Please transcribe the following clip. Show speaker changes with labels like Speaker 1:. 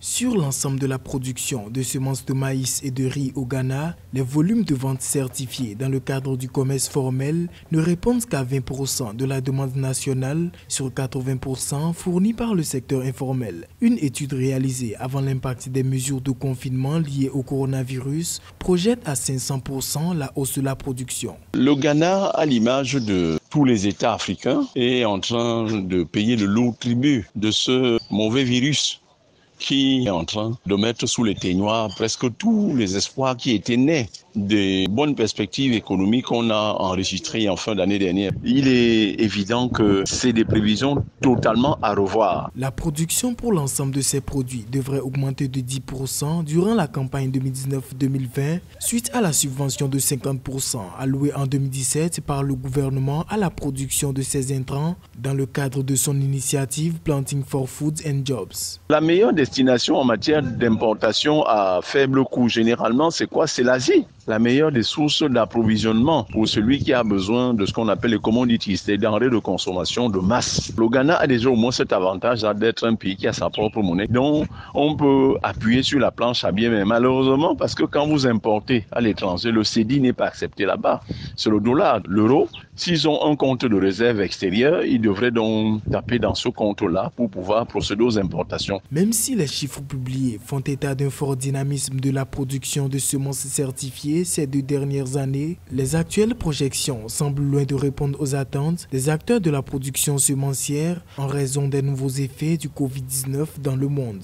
Speaker 1: Sur l'ensemble de la production de semences de maïs et de riz au Ghana, les volumes de vente certifiés dans le cadre du commerce formel ne répondent qu'à 20% de la demande nationale sur 80% fournie par le secteur informel. Une étude réalisée avant l'impact des mesures de confinement liées au coronavirus projette à 500% la hausse de la production.
Speaker 2: Le Ghana, à l'image de tous les États africains, est en train de payer le lourd tribut de ce mauvais virus qui est en train de mettre sous les ténoirs presque tous les espoirs qui étaient nés des bonnes perspectives économiques qu'on a enregistrées en fin d'année dernière. Il est évident que c'est des prévisions totalement à revoir.
Speaker 1: La production pour l'ensemble de ces produits devrait augmenter de 10% durant la campagne 2019-2020 suite à la subvention de 50% allouée en 2017 par le gouvernement à la production de ces intrants dans le cadre de son initiative Planting for Foods and Jobs.
Speaker 2: La meilleure destination en matière d'importation à faible coût, généralement, c'est quoi? C'est l'Asie. La meilleure des sources d'approvisionnement pour celui qui a besoin de ce qu'on appelle les commodities, des denrées de consommation de masse. Le Ghana a déjà au moins cet avantage d'être un pays qui a sa propre monnaie. Donc, on peut appuyer sur la planche à billets, mais malheureusement, parce que quand vous importez à l'étranger, le cédis n'est pas accepté là-bas. C'est le dollar, l'euro. S'ils ont un compte de réserve extérieur, ils devraient donc taper dans ce compte-là pour pouvoir procéder aux importations.
Speaker 1: Même si les chiffres publiés font état d'un fort dynamisme de la production de semences certifiées ces 2 dernières années, les actuelles projections semblent loin de répondre aux attentes des acteurs de la production semencière en raison des nouveaux effets du Covid-19 dans le monde.